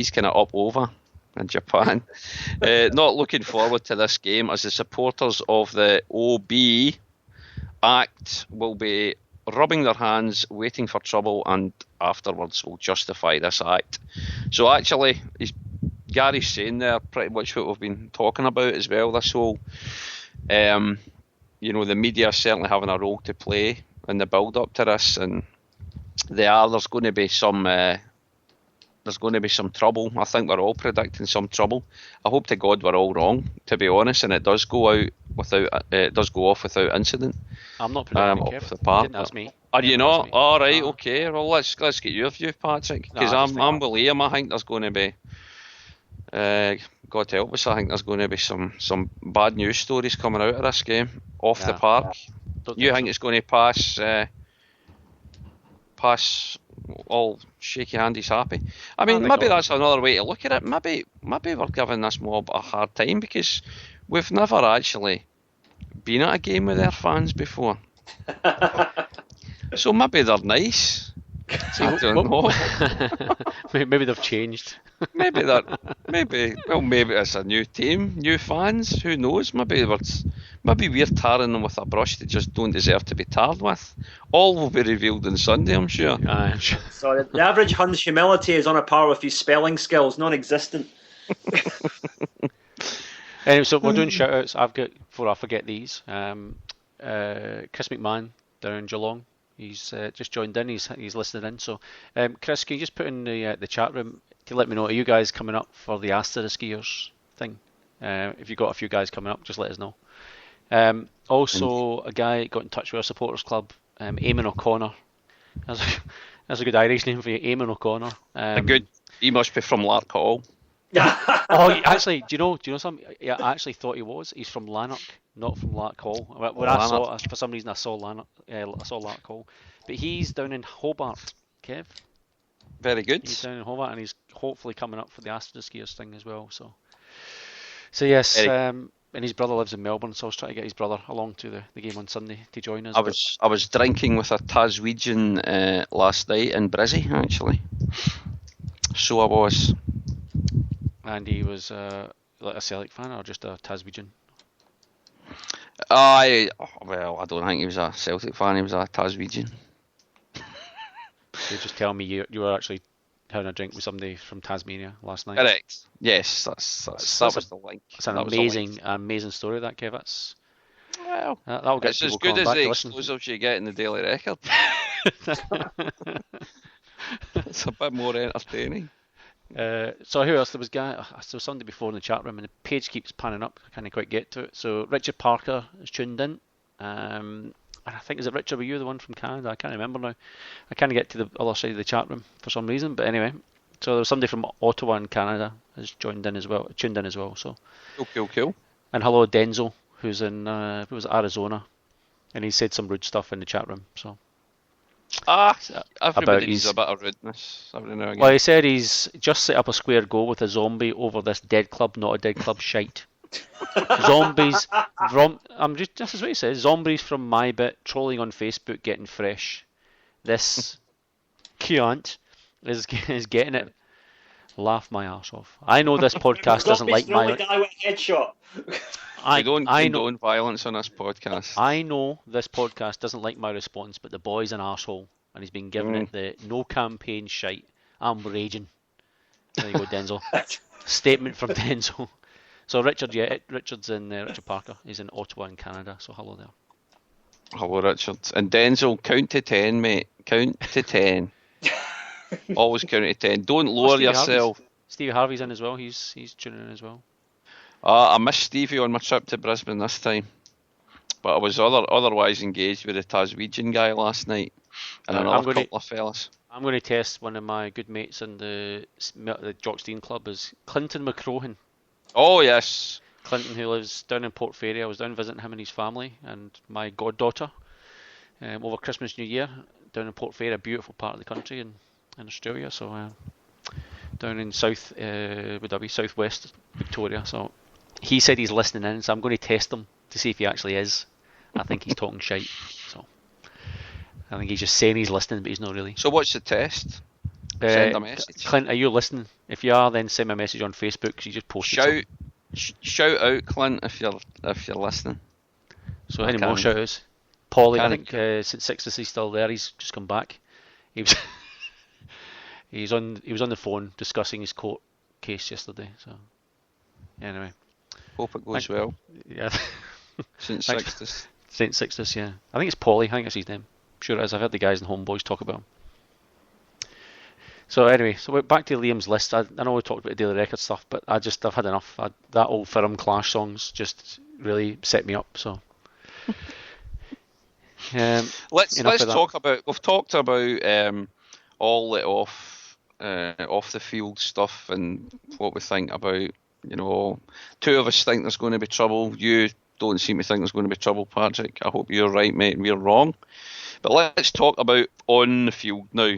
he's kind of up over in Japan. Not looking forward to this game, as the supporters of the OB Act will be rubbing their hands, waiting for trouble, and afterwards will justify this act. So actually, Gary's saying there pretty much what we've been talking about as well. This whole, the media is certainly having a role to play in the build-up to this, and there's going to be some trouble. I think we're all predicting some trouble. I hope to God we're all wrong, to be honest, and it does go off without incident. I'm not predicting, off the park. That's me. Are you not? All right, okay. Well, let's get your view, Patrick, because I'm with Liam. I think there's going to be, God help us, I think there's going to be some bad news stories coming out of this game off the park. You think it's going to pass all shaky handies happy? I mean, maybe that's another way to look at it. Maybe we're giving this mob a hard time because we've never actually been at a game with their fans before. So maybe they're nice. I don't know. Maybe they've changed. Maybe it's a new team, new fans. Who knows? Maybe we're tarring them with a brush they just don't deserve to be tarred with. All will be revealed on Sunday, I'm sure. So the average Hun's humility is on a par with his spelling skills, non-existent. Anyway, so we're doing shout-outs. Before I forget these, Chris McMahon down in Geelong. He's just joined in. He's listening in. So, Chris, can you just put in the chat room to let me know, are you guys coming up for the Asterisk Skiers thing? If you've got a few guys coming up, just let us know. Also, a guy got in touch with our supporters club, Eamon O'Connor. That's a good Irish name for you, Eamon O'Connor. He must be from Larkhall. Actually, do you know something? Yeah, I actually thought he was. He's from Lanark, not from Larkhall. For some reason, I saw Lanark. I saw Larkhall, but he's down in Hobart, Kev. Very good. He's down in Hobart, and he's hopefully coming up for the Asterisk Skiers thing as well. So yes. And his brother lives in Melbourne, so I was trying to get his brother along to the game on Sunday to join us. I was drinking with a Taswegian last night in Brizzy, actually. So I was. And he was like a Celtic fan or just a Taswegian? I don't think he was a Celtic fan. He was a Taswegian. So you're just telling me you were actually having a drink with somebody from Tasmania last night? Correct. Yes, that was the link. It's an amazing story, that, Kev. That'll get it's as good as the exclusives you get in the Daily Record. It's a bit more entertaining. So who else? There was somebody before in the chat room, and the page keeps panning up. I can't quite get to it. So Richard Parker is tuned in. And I think, is it Richard? Were you the one from Canada? I can't remember now. I can't get to the other side of the chat room for some reason. But anyway, so there was somebody from Ottawa in Canada has tuned in as well. So cool. And hello, Denzel, who's in Arizona, and he said some rude stuff in the chat room. So. Everybody needs a bit of rudeness every now and again. Well, he said he's just set up a square go with a zombie over this dead club, not a dead club shite. Zombies from this is what he says. Zombies from my bit trolling on Facebook, getting fresh. This cunt is getting it. Laugh my arse off. I know this podcast doesn't like my guy with a headshot. I don't condone violence on this podcast. I know this podcast doesn't like my response, but the boy's an arsehole, and he's been giving it the no campaign shite. I'm raging. There you go, Denzel. Statement from Denzel. So Richard's in Richard Parker. He's in Ottawa in Canada. So hello there. Hello, Richard. And Denzel, count to 10, mate. Count to 10. Always count to 10. Don't lower yourself. Stevie Harvey's in as well. He's tuning in as well. I missed Stevie on my trip to Brisbane this time, but I was otherwise engaged with the Taswegian guy last night and another couple of fellas. I'm going to test one of my good mates in the Jockstein Club is Clinton McCrohan. Oh yes, Clinton, who lives down in Port Fairy. I was down visiting him and his family and my goddaughter over Christmas, New Year down in Port Fairy, a beautiful part of the country in Australia. So down in southwest Victoria. So. He said he's listening in, so I'm going to test him to see if he actually is. I think he's talking shite. So I think he's just saying he's listening, but he's not really. So what's the test? Send a message. Clint, are you listening? If you are, then send me a message on Facebook because you just posted Shout out, Clint, if you're listening. So any more shout outs? Paulie, I think St. Sixtus is still there. He's just come back. He was he was on the phone discussing his court case yesterday. So anyway, hope it goes well. Yeah. St. Sixtus. St. Sixtus, yeah. I think it's Paulie. I think that's his name. I'm sure it is. I've heard the guys in Homeboys talk about him. So anyway, so we're back to Liam's list. I know we talked about the Daily Record stuff, but I've had enough. That old Firm Clash songs just really set me up. So let's talk about. We've talked about all the off the field stuff and what we think about. Two of us think there's going to be trouble. You don't seem to think there's going to be trouble, Patrick. I hope you're right, mate, and we're wrong. But let's talk about on the field now.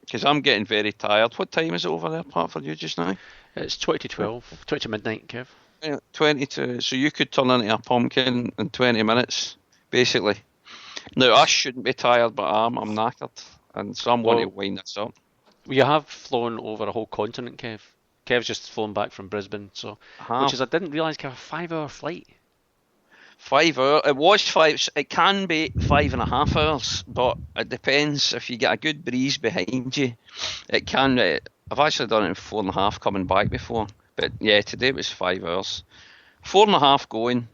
Because I'm getting very tired. What time is it over there, Pat, for you just now? It's 20 to 12, 20 to midnight, Kev. Yeah, 20 to... So you could turn into a pumpkin in 20 minutes, basically. Now, I shouldn't be tired, but I'm knackered. And so I'm going to wind this up. You have flown over a whole continent, Kev. Kev's just flown back from Brisbane, so... Which is, I didn't realise, Kev, a 5-hour flight. 5 hours. It was 5. It can be 5.5 hours, but it depends. If you get a good breeze behind you, it can. I've actually done it in 4.5 coming back before, but yeah, today it was 5 hours. 4.5 going,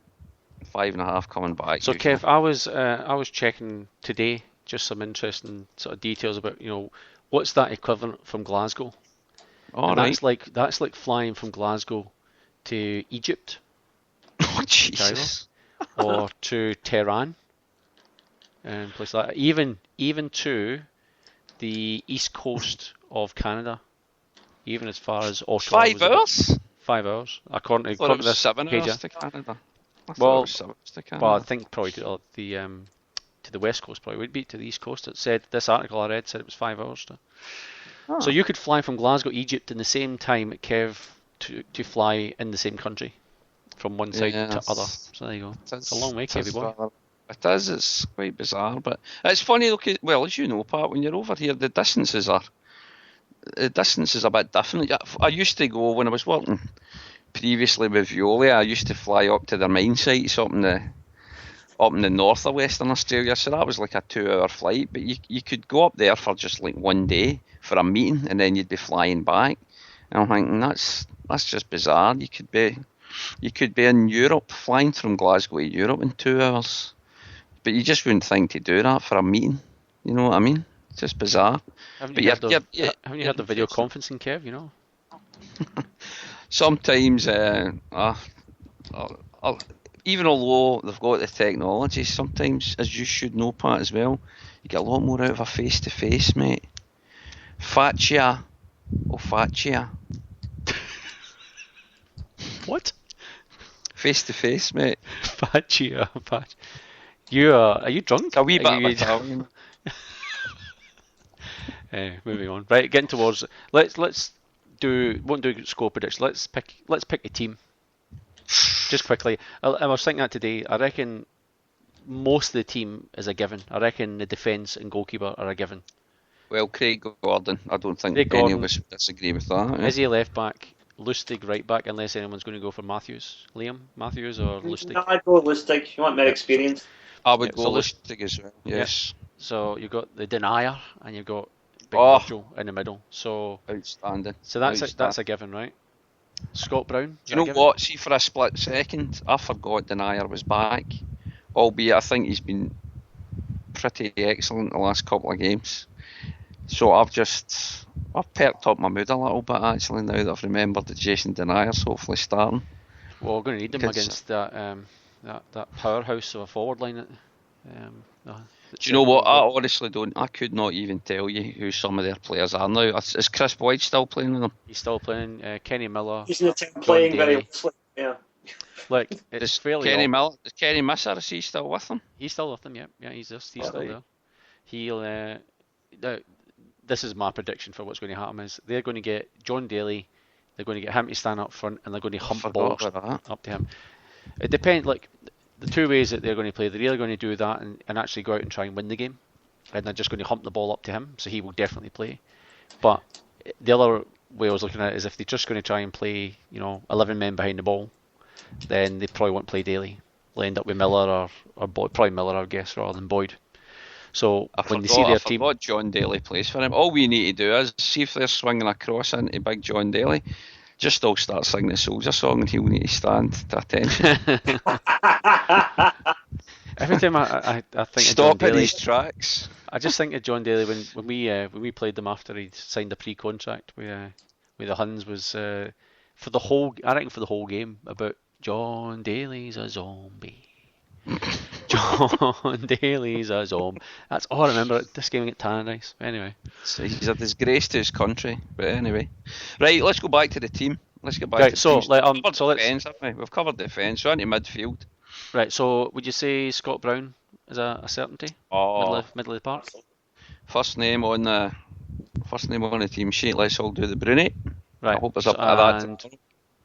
5.5 coming back. So usually. Kev, I was checking today just some interesting sort of details about what's that equivalent from Glasgow. All right. That's like flying from Glasgow to Egypt. Oh Jesus. Or to Tehran, and places like that. Even to the east coast of Canada, even as far as Ottawa. 5 hours? 5 hours, according to this 7 page. Hours to Canada. Well, I think probably to the west coast. Probably would be to the east coast. It said this article I read said it was 5 hours. So you could fly from Glasgow, Egypt, in the same time, Kev, to fly in the same country. From one side to other. So there you go. It's a long way, Kevy boy. It is. It's quite bizarre, but it's funny. Look, well, as you know, Pat, when you're over here, the distances are a bit different. I used to go when I was working previously with Veolia. I used to fly up to their mine sites up in the north of Western Australia. So that was like a 2-hour flight. But you could go up there for just like one day for a meeting, and then you'd be flying back. And I'm thinking that's just bizarre. You could be in Europe, flying from Glasgow to Europe in 2 hours. But you just wouldn't think to do that for a meeting. You know what I mean? It's just bizarre. Haven't you heard the video conferencing, Kev, Sometimes, even although they've got the technology, sometimes, as you should know, Pat, as well, you get a lot more out of a face-to-face, mate. Faccia. What? Face to face, mate. Faccia. Are you drunk? A wee bit of Italian. Moving on. Right, getting towards. Won't do score prediction. Let's pick a team. Just quickly. I was thinking that today. I reckon most of the team is a given. I reckon the defence and goalkeeper are a given. Well, Craig Gordon. I don't think any of us would disagree with that. Is he left back? Lustig right back, unless anyone's going to go for Matthews. Liam Matthews or Lustig? No, I'd go Lustig. You want more experience? I would go Lustig as well. Yes. Yeah. So you've got the denier and you've got Big Virgil in the middle. So outstanding. So that's a given, right? Scott Brown. Do you know what? See, for a split second, I forgot Denier was back. Albeit, I think he's been pretty excellent the last couple of games. So I've perked up my mood a little bit actually now that I've remembered that Jason Denier's hopefully starting. Well, we're going to need him against that powerhouse of a forward line. Do you know what? I honestly don't. I could not even tell you who some of their players are now. Is Chris Boyd still playing with them? He's still playing. Kenny Miller. He's in the team playing very well. Yeah. Like it's fairly. Does Kenny Messer, is he still with them? He's still with them. Yeah. He's still there. He'll. This is my prediction for what's going to happen. Is they're going to get John Daly. They're going to get him to stand up front, and they're going to hump the ball up to him. It depends. Like the two ways that they're going to play. They're either going to do that and actually go out and try and win the game, and they're just going to hump the ball up to him, so he will definitely play. But the other way I was looking at it is if they're just going to try and play, 11 men behind the ball, then they probably won't play Daly. They'll end up with Miller or Boyd, probably Miller, I guess, rather than Boyd. So when they see their team, I forgot John Daly plays for him. All we need to do is see if they're swinging a cross into big John Daly. Just all start singing the Soldier song and he'll need to stand to attention. Every time I think Stop of John Daly, his tracks. I just think of John Daly when we played them after he'd signed a pre-contract with the Huns was for the whole game about John Daly's a zombie. John Daly's a zombie. That's all I remember. This game at Tannadice. Anyway, so he's a disgrace to his country. But anyway, right. Let's go back to the team. Let's get back. Right. To So defence, haven't we? We've covered defence. So into midfield. Right. So would you say Scott Brown is a certainty? Middle of the park. First name on the team sheet. Let's all do the brunette. Right. I hope there's a bit of that.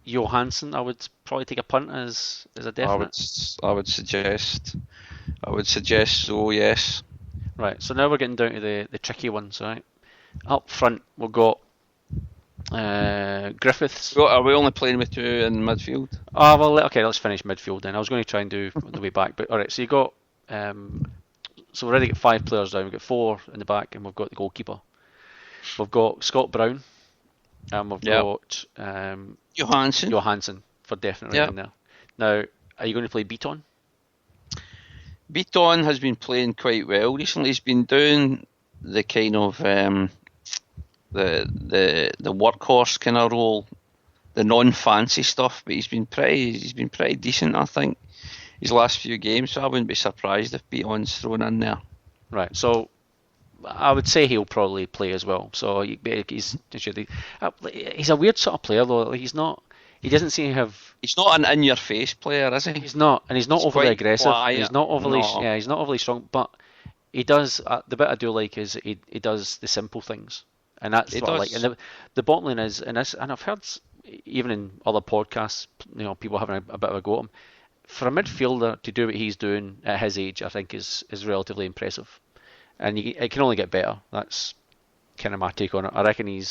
Johansson, I would probably take a punt as a definite. I would suggest so, yes. Right, so now we're getting down to the tricky ones, right? Up front, we've got Griffiths. Are we only playing with two in midfield? Okay, let's finish midfield then. I was going to try and do the way back, but alright, so you got so we've already got 5 players down. We've got 4 in the back, and we've got the goalkeeper. We've got Scott Brown, and we've got Johansson for definitely in there. Now, are you going to play Beaton? Beaton has been playing quite well recently. He's been doing the kind of the workhorse kind of role, the non-fancy stuff, but he's been pretty decent, I think, his last few games. So I wouldn't be surprised if Beaton's thrown in there. Right. So I would say he'll probably play as well. So he's a weird sort of player though. He's not. He doesn't seem to have. He's not an in-your-face player, is he? He's not, and he's not overly aggressive. Quiet. He's not overly. No. Yeah, he's not overly strong. But he does. The bit I do like is he does the simple things, and that's what I like. And the bottom line is, and I've heard even in other podcasts, people having a bit of a go at him. For a midfielder to do what he's doing at his age, I think is relatively impressive. And it can only get better. That's kind of my take on it. I reckon I'm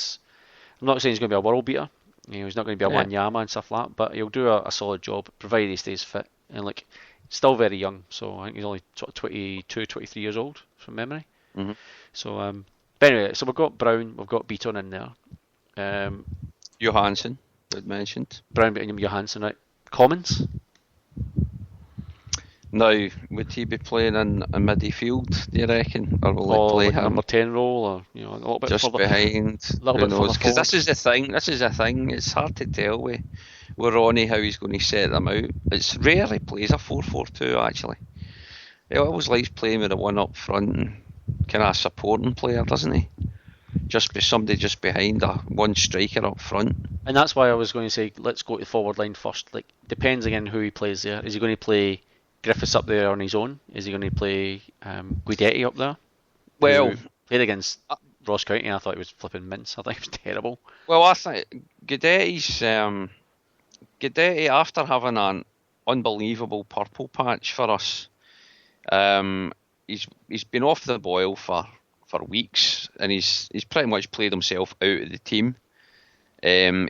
not saying he's going to be a world beater. He's not going to be a Wanyama and stuff like that, but he'll do a solid job, provided he stays fit. And still very young, so I think he's only sort of 22, 23 years old from memory. Mm-hmm. So, but anyway, so we've got Brown, we've got Beaton in there. Johansson, we'd mentioned. Brown, Beaton, Johansson, right? Commons? Now, would he be playing in midfield, do you reckon? Or will he play him? Number 10 role, or a little bit just further, behind? Who knows? Because this is the thing. It's hard to tell with Ronnie how he's going to set them out. It's rare he plays a 4-4-2 actually. He always likes playing with the one up front and kind of a supporting player, doesn't he? Just be somebody just behind one striker up front. And that's why I was going to say let's go to the forward line first. Depends again who he plays there. Is he going to play Griffiths up there on his own? Is he going to play Guidetti up there? Well, played against Ross County. I thought he was flipping mince. I think it was terrible. Well, I think Guidetti after having an unbelievable purple patch for us, he's been off the boil for weeks, and he's pretty much played himself out of the team. He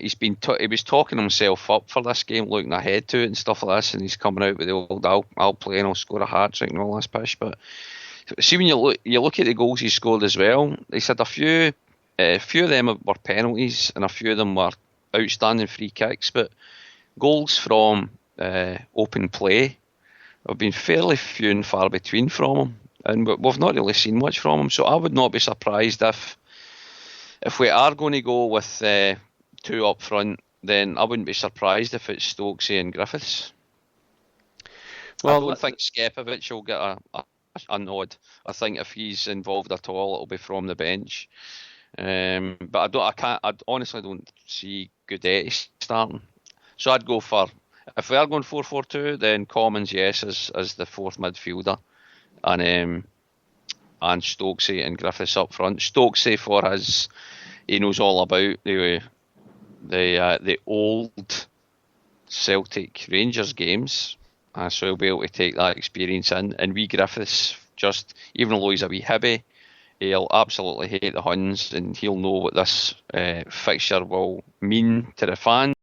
was talking himself up for this game, looking ahead to it and stuff like this, and he's coming out with the old I'll play and I'll score a hat trick and all this pish. But see, when you look at the goals he scored as well, he said a few of them were penalties and a few of them were outstanding free kicks, but goals from open play have been fairly few and far between from him, and we've not really seen much from him. So I would not be surprised if we are going to go with 2 up front, then I wouldn't be surprised if it's Stokesy and Griffiths. Well, I don't think Skepovic will get a nod. I think if he's involved at all, it'll be from the bench. But I honestly don't see Guidetti starting. So I'd go for, if we are going 4-4-2, then Commons, yes, as the fourth midfielder, and Stokesy and Griffiths up front. Stokesy for he knows all about the old Celtic Rangers games, so he'll be able to take that experience in. And wee Griffiths, just even though he's a wee hibby, he'll absolutely hate the Huns, and he'll know what this fixture will mean to the fans.